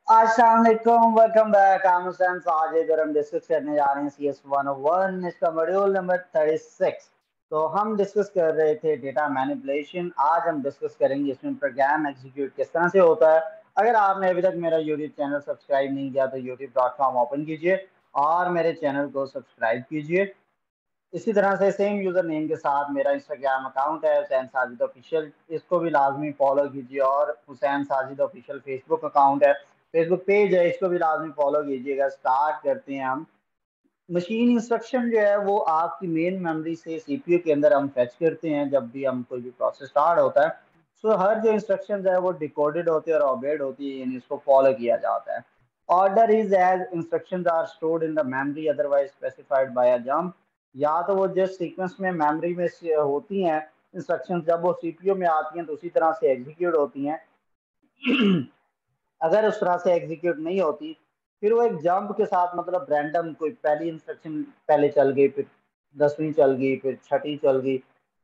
अस्सलाम वालेकुम, welcome back. I am Hussain. आज इधर हम डिस्कस करने जा रहे हैं CS 101, इसका मॉड्यूल नंबर 36। तो हम डिस्कस कर रहे थे डेटा मैनिपुलेशन। आज हम डिस्कस करेंगे इसमें प्रोग्राम एग्जीक्यूट किस तरह से होता है। अगर आपने अभी तक मेरा यूट्यूब चैनल सब्सक्राइब नहीं किया तो youtube.com ओपन कीजिए और मेरे चैनल को सब्सक्राइब कीजिए। इसी तरह से सेम यूजर नेम के साथ मेरा इंस्टाग्राम अकाउंट है हुसैन साजिद ऑफिशियल, इसको भी लाजमी फॉलो कीजिए। और Hussain Sajid official Facebook account है, फेसबुक पेज है, इसको भी लाजमी फॉलो कीजिएगा। स्टार्ट करते हैं हम। मशीन इंस्ट्रक्शन जो है वो आपकी मेन मेमोरी से सीपीयू के अंदर हम फेच करते हैं जब भी हम कोई भी प्रोसेस स्टार्ट होता है। सो हर जो इंस्ट्रक्शन है वो डिकोडेड होती है और ओबेड होती है, यानी इसको फॉलो किया जाता है। Order is as instructions are stored in the memory otherwise specified by a jump. या तो वो जिस सीक्वेंस में मेमोरी में से होती हैं इंस्ट्रक्शंस, जब वो सीपीयू में आती हैं तो उसी तरह से एग्जीक्यूट होती हैं। अगर उस तरह से एग्जीक्यूट नहीं होती फिर वो एक जंप के साथ, मतलब रैंडम कोई पहली इंस्ट्रक्शन पहले चल गई, फिर 10वीं चल गई, फिर छठी चल गई,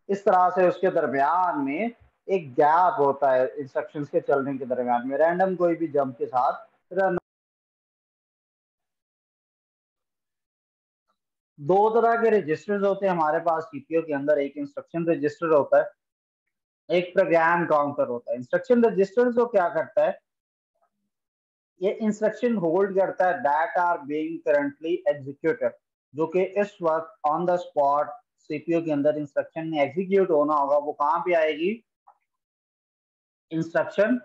इस तरह से उसके दरमियान में एक गैप होता है। इंस्ट्रक्शंस के चलने के दरमियान में रैंडम कोई भी जंप के साथ रन। दो तरह के रजिस्टर्स होते हैं हमारे पास सीपीयू के अंदर। एक इंस्ट्रक्शन रजिस्टर होता है, एक प्रोग्राम काउंटर होता है। इंस्ट्रक्शन रजिस्टर जो क्या करता है, ये इंस्ट्रक्शन होल्ड करता है that are being currently executed, जो कि इस वक्त ऑन द स्पॉट सीपीयू के अंदर इंस्ट्रक्शन में एग्जीक्यूट होना होगा, वो कहाँ पे आएगी? इंस्ट्रक्शन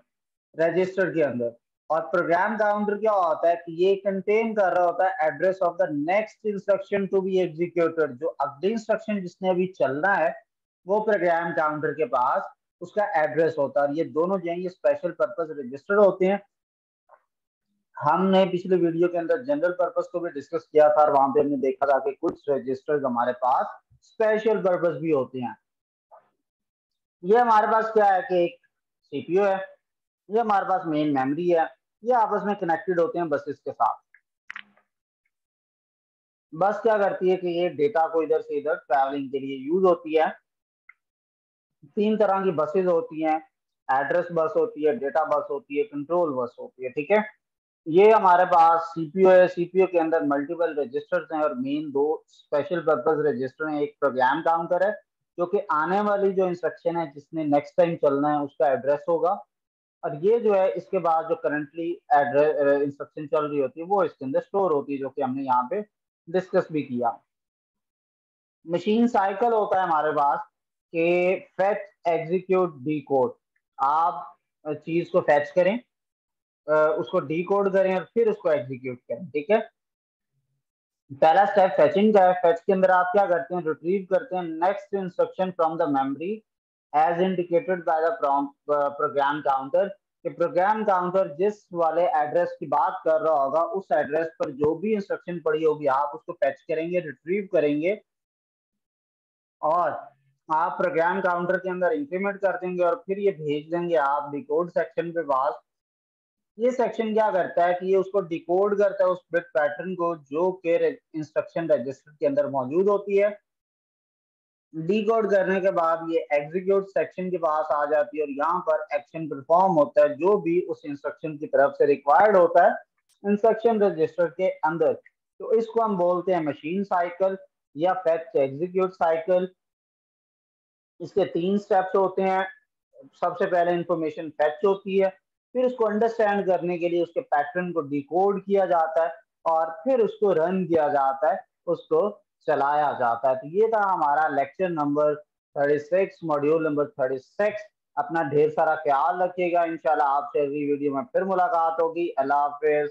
रजिस्टर के अंदर। और प्रोग्राम काउंटर क्या होता है कि ये कंटेन कर रहा होता है address of the next instruction to be executed. जो अगली इंस्ट्रक्शन जिसने अभी चलना है वो प्रोग्राम काउंटर के पास उसका एड्रेस होता है। और ये दोनों जो है ये स्पेशल पर्पस रजिस्टर होते हैं। हमने पिछले वीडियो के अंदर जनरल पर्पस को भी डिस्कस किया था और वहां पे हमने देखा था कि कुछ रजिस्टर्स हमारे पास स्पेशल पर्पस भी होते हैं। ये हमारे पास क्या है कि एक सीपीयू है, ये हमारे पास मेन मेमोरी है, ये आपस में कनेक्टेड होते हैं बसेस के साथ। बस क्या करती है कि ये डेटा को इधर से इधर ट्रैवलिंग के लिए यूज होती है। तीन तरह की बसेस होती हैं, एड्रेस बस होती है, डेटा बस होती है, कंट्रोल बस होती है। ठीक है, ये हमारे पास सीपीयू है। सीपीयू के अंदर मल्टीपल रजिस्टर्स हैं और मेन दो स्पेशल पर्पस रजिस्टर हैं। एक प्रोग्राम काउंटर है जो कि आने वाली जो इंस्ट्रक्शन है जिसने नेक्स्ट टाइम चलना है उसका एड्रेस होगा। और ये जो है इसके बाद जो करंटली एड्रेस इंस्ट्रक्शन चल रही होती है वो इसके अंदर स्टोर होती है, जो कि हमने यहाँ पे डिस्कस भी किया। मशीन साइकिल होता है हमारे पास कि फेच एग्जीक्यूट डी कोड। आप चीज को फेच करें, उसको डी कोड करें और फिर उसको एग्जीक्यूट करें। ठीक है, पहला स्टेप फेचिंग का है। फेच के अंदर आप क्या करते हैं, रिट्रीव करते हैं next instruction from the memory as indicated by the program counter. कि प्रोग्राम काउंटर जिस वाले एड्रेस की बात कर रहा होगा उस एड्रेस पर जो भी इंस्ट्रक्शन पड़ी होगी आप उसको फेच करेंगे, रिट्रीव करेंगे और आप प्रोग्राम काउंटर के अंदर इंक्रीमेंट कर देंगे और फिर ये भेज देंगे आप डिकोड सेक्शन पे पास। ये सेक्शन क्या करता है कि ये उसको डिकोड करता है उस बिट पैटर्न को जो कि इंस्ट्रक्शन रजिस्टर के अंदर मौजूद होती है। डिकोड करने के बाद ये एग्जीक्यूट सेक्शन के पास आ जाती है और यहाँ पर एक्शन परफॉर्म होता है जो भी उस इंस्ट्रक्शन की तरफ से रिक्वायर्ड होता है इंस्ट्रक्शन रजिस्टर के अंदर। तो इसको हम बोलते हैं मशीन साइकिल या फेच एग्जीक्यूट साइकिल। इसके तीन स्टेप्स होते हैं। सबसे पहले इंफॉर्मेशन फेच होती है, फिर उसको अंडरस्टैंड करने के लिए उसके पैटर्न को डिकोड किया जाता है और फिर उसको रन किया जाता है, उसको चलाया जाता है। तो ये था हमारा लेक्चर नंबर 36, मॉड्यूल नंबर 36। अपना ढेर सारा ख्याल रखिएगा। इंशाल्लाह आपसे अगली वीडियो में फिर मुलाकात होगी। अल्लाह हाफिज।